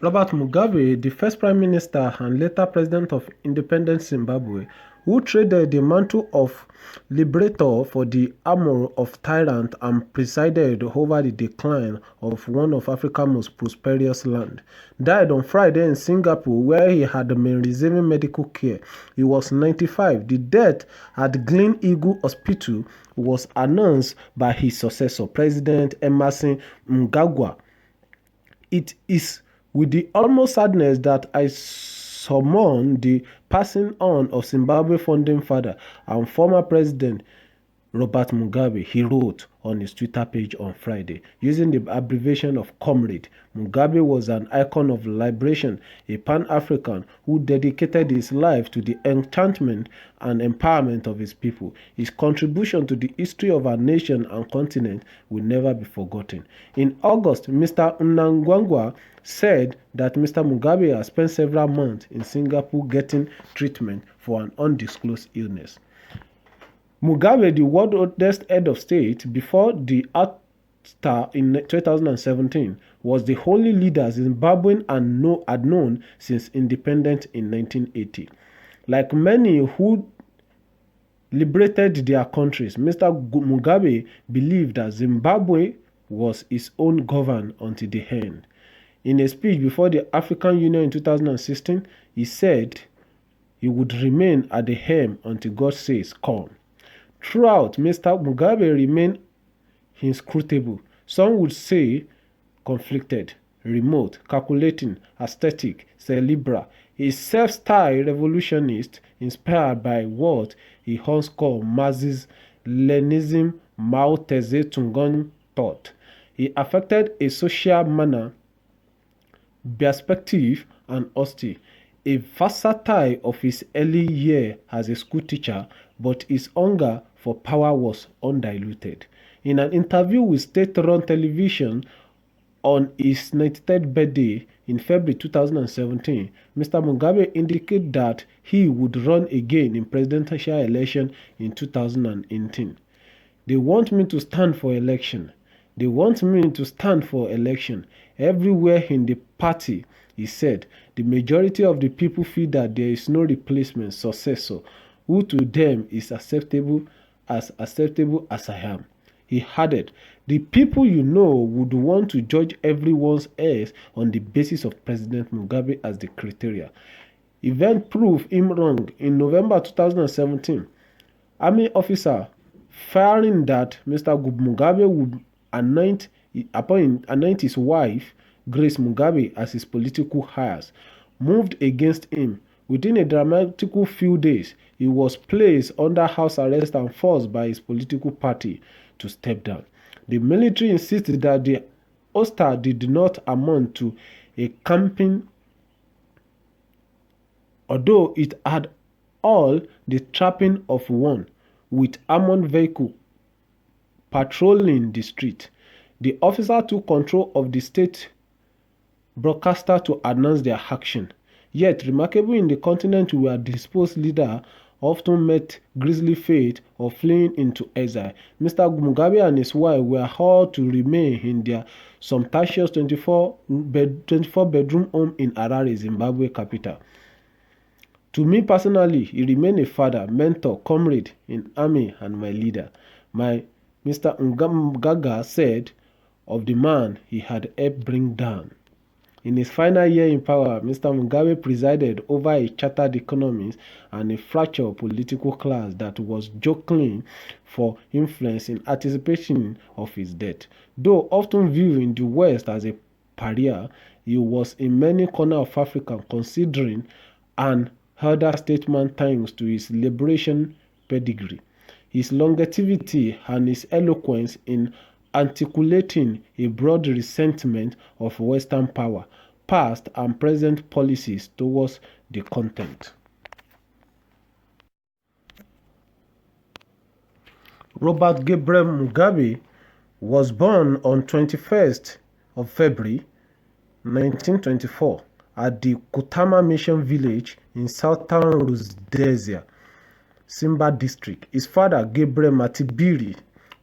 Robert Mugabe, the first prime minister and later president of independent Zimbabwe, who traded the mantle of liberator for the armor of tyrant and presided over the decline of one of Africa's most prosperous land, died on Friday in Singapore, where he had been receiving medical care. He was 95. The death at Glen Eagle Hospital was announced by his successor, President Emerson Mnangagwa. It is with the almost sadness that I summon the passing on of Zimbabwe founding father and former president Robert Mugabe, he wrote on his Twitter page on Friday, using the abbreviation of Comrade. Mugabe was an icon of liberation, a Pan-African who dedicated his life to the enchantment and empowerment of his people. His contribution to the history of our nation and continent will never be forgotten. In August, Mr. Mnangagwa said that Mr. Mugabe has spent several months in Singapore getting treatment for an undisclosed illness. Mugabe, the world's oldest head of state before the ouster in 2017, was the only leader Zimbabwean had known since independence in 1980. Like many who liberated their countries, Mr. Mugabe believed that Zimbabwe was his own government until the end. In a speech before the African Union in 2016, he said he would remain at the helm until God says, "Come." Throughout, Mr. Mugabe remained inscrutable. Some would say conflicted, remote, calculating, aesthetic, cerebral, a self-styled revolutionist inspired by what he once called Marxism-Leninism, Mao Zedong thought. He affected a social manner, perspective, and honesty. A versatile of his early years as a school teacher, but his hunger for power was undiluted. In an interview with state-run television on his 93rd birthday in February 2017, Mr. Mugabe indicated that he would run again in presidential election in 2018. They want me to stand for election. They want me to stand for election. Everywhere in the party, he said, the majority of the people feel that there is no replacement successor who to them is acceptable as I am. He added, the people you know would want to judge everyone's else on the basis of President Mugabe as the criteria. Event proved him wrong. In November 2017, army officer fearing that Mr. Mugabe would anoint his wife, Grace Mugabe, as his political heirs, moved against him. Within a dramatic few days, he was placed under house arrest and forced by his political party to step down. The military insisted that the ouster did not amount to a campaign, although it had all the trapping of one, with armored vehicle patrolling the street. The officer took control of the state broadcaster to announce their action. Yet, remarkable in the continent where disposed leaders often met grisly fate of fleeing into exile, Mr. Mugabe and his wife were called to remain in their sumptuous 24-bedroom home in Harare, Zimbabwe capital. To me personally, he remained a father, mentor, comrade in army, and my leader. Mr. Mnangagwa said of the man he had helped bring down. In his final year in power, Mr. Mugabe presided over a chartered economy and a fractured political class that was jockeying for influence in anticipation of his death. Though often viewed in the West as a pariah, he was in many corners of Africa considered an elder statesman thanks to his liberation pedigree, his longevity, and his eloquence in articulating a broad resentment of Western power, past and present policies towards the continent. Robert Gabriel Mugabe was born on 21st of February 1924 at the Kutama Mission Village in southern Rhodesia, Simba district. His father, Gabriel Matibiri,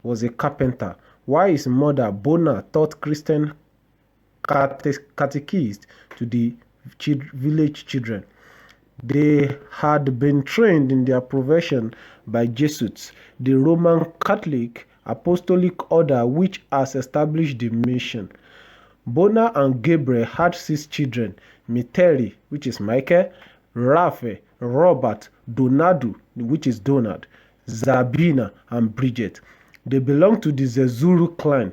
was a carpenter, while his mother, Bona, taught Christian catechists to the village children. They had been trained in their profession by Jesuits, the Roman Catholic Apostolic Order which has established the mission. Bona and Gabriel had 6 children: Miteri, which is Michael, Raphael, Robert, Donado, which is Donald, Zabina, and Bridget. They belonged to the Zezuru clan,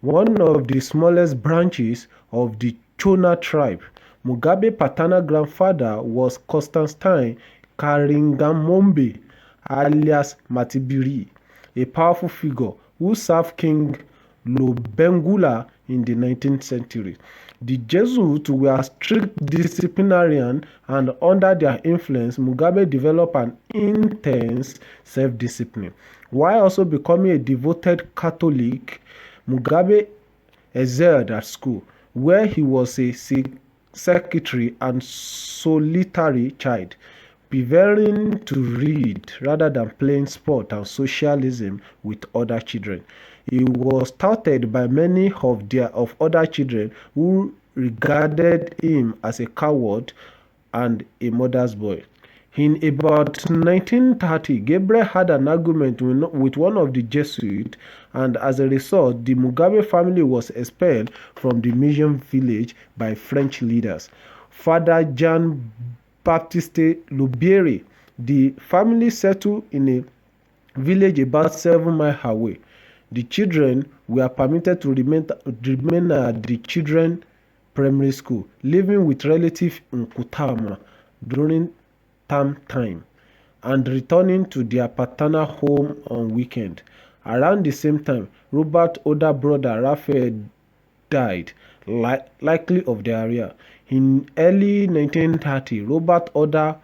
one of the smallest branches of the Chona tribe. Mugabe's paternal grandfather was Constantine Karingamombe, alias Matibiri, a powerful figure who served King Lobengula in the 19th century. The Jesuits were strict disciplinarians, and under their influence, Mugabe developed an intense self-discipline. While also becoming a devoted Catholic, Mugabe excelled at school, where he was a secretary and solitary child, preferring to read rather than playing sport and socialism with other children. He was touted by many of other children who regarded him as a coward and a mother's boy. In about 1930, Gabriel had an argument with one of the Jesuits, and as a result, the Mugabe family was expelled from the mission village by French leaders. Father Jean-Baptiste Lubiere, the family settled in a village about 7 miles away. The children were permitted to remain at the children's primary school, living with relatives in Kutama during term time, and returning to their paternal home on weekend. Around the same time, Robert's older brother Raphael died, likely of diarrhea. In early 1930, Robert's older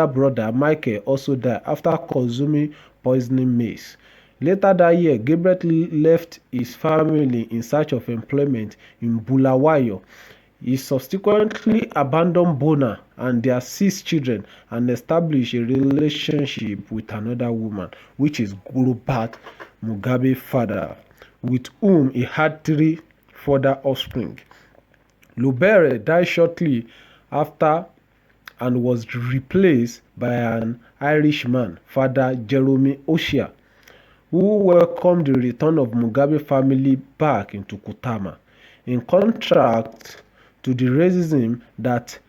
brother Michael also died after consuming poisoning maize. Later that year, Gabriel left his family in search of employment in Bulawayo. He subsequently abandoned Bona and their 6 children and established a relationship with another woman, which is Robert Mugabe's father, with whom he had 3 further offspring. Lubere died shortly after and was replaced by an Irishman, Father Jerome Oshia, who welcomed the return of Mugabe family back into Kutama. In contrast to the racism that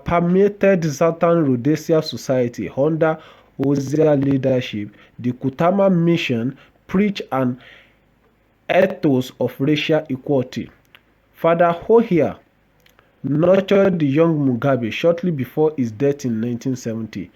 permeated Southern Rhodesia society under Ozia leadership, the Kutama mission preached an ethos of racial equality. Father Ohia nurtured the young Mugabe shortly before his death in 1970.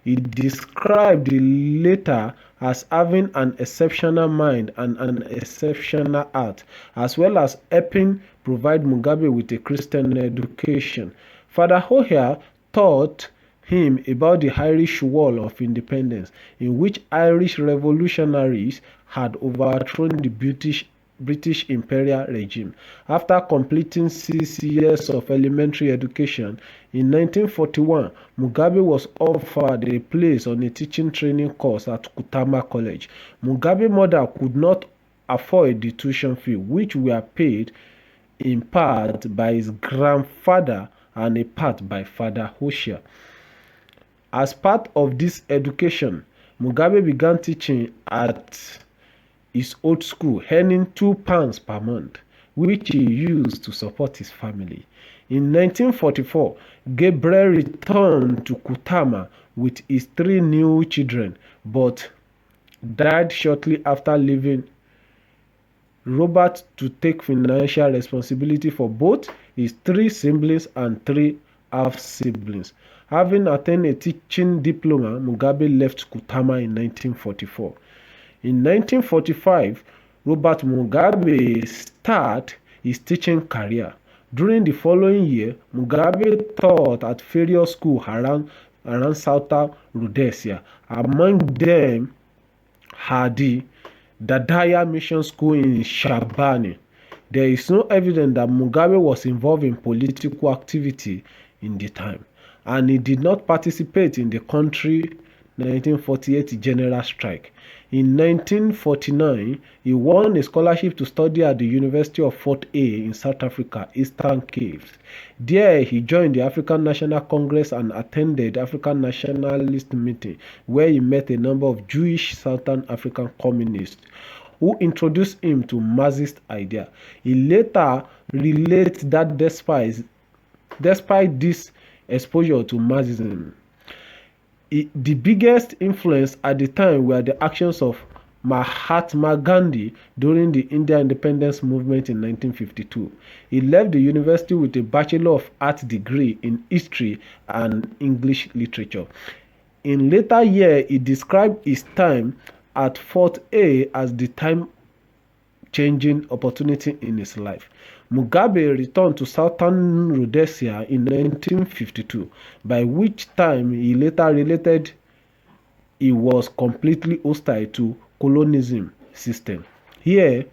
He described the latter as having an exceptional mind and an exceptional heart, as well as helping provide Mugabe with a Christian education. Father Ohia taught him about the Irish War of Independence, in which Irish revolutionaries had overthrown the British imperial regime. After completing 6 years of elementary education, in 1941, Mugabe was offered a place on a teaching training course at Kutama College. Mugabe's mother could not afford the tuition fee, which were paid in part by his grandfather and a part by Father Ohia. As part of this education, Mugabe began teaching at his old school, earning £2 per month, which he used to support his family. In 1944, Gabriel returned to Kutama with his 3 new children, but died shortly after leaving Robert to take financial responsibility for both his 3 siblings and 3 half-siblings. Having attained a teaching diploma, Mugabe left Kutama in 1944. In 1945, Robert Mugabe started his teaching career. During the following year, Mugabe taught at various schools around Southern Rhodesia. Among them are the Dadaya Mission School in Shabani. There is no evidence that Mugabe was involved in political activity in the time, and he did not participate in the country 1948 general strike. In 1949, he won a scholarship to study at the University of Fort A in South Africa, Eastern Cape. There, he joined the African National Congress and attended African Nationalist meeting, where he met a number of Jewish Southern African communists who introduced him to Marxist idea. He later relates that despite this exposure to Marxism, the biggest influence at the time were the actions of Mahatma Gandhi during the Indian independence movement in 1952. He left the university with a Bachelor of Arts degree in history and English literature. In later years, he described his time at Fort A as the time-changing opportunity in his life. Mugabe returned to Southern Rhodesia in 1952, by which time he later related he was completely hostile to colonialism system. Here,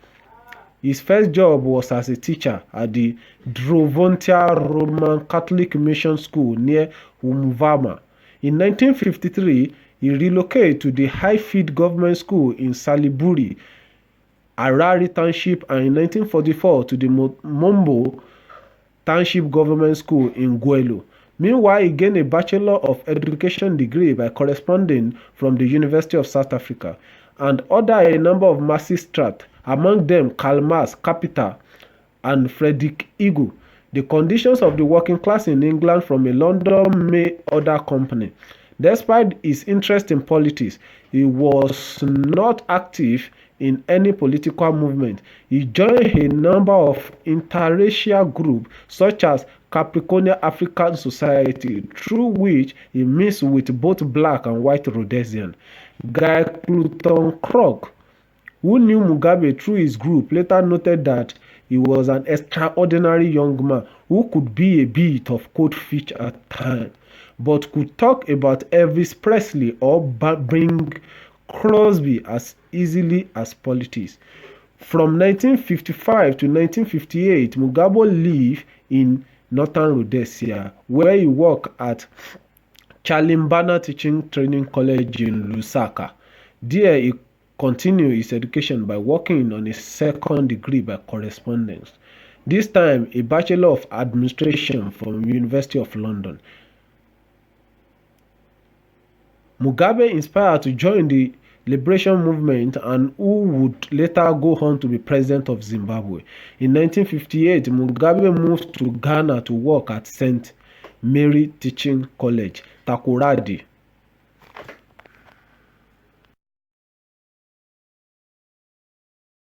his first job was as a teacher at the Drovontia Roman Catholic Mission School near Umvama. In 1953, he relocated to the Highfield Government School in Saliburi, Harare Township, and in 1944 to the Mombo Township Government School in Gwelo. Meanwhile, he gained a Bachelor of Education degree by corresponding from the University of South Africa and ordered a number of magistrates, among them Karl Marx, Capita, and Frederick Igu. The conditions of the working class in England from a London-made order company. Despite his interest in politics, he was not active in any political movement. He joined a number of interracial groups such as Capricornia African Society, through which he mixed with both black and white Rhodesians. Guy Cluton Krog, who knew Mugabe through his group, later noted that he was an extraordinary young man who could be a bit of cold fish at times, but could talk about Elvis Presley or Bing Crosby as easily as politics. From 1955 to 1958, Mugabe lived in Northern Rhodesia, where he worked at Chalimbana Teaching Training College in Lusaka. There, he continued his education by working on a second degree by correspondence, this time a Bachelor of Administration from University of London. Mugabe inspired to join the liberation movement and who would later go on to be president of Zimbabwe. In 1958, Mugabe moved to Ghana to work at St. Mary Teaching College, Takoradi.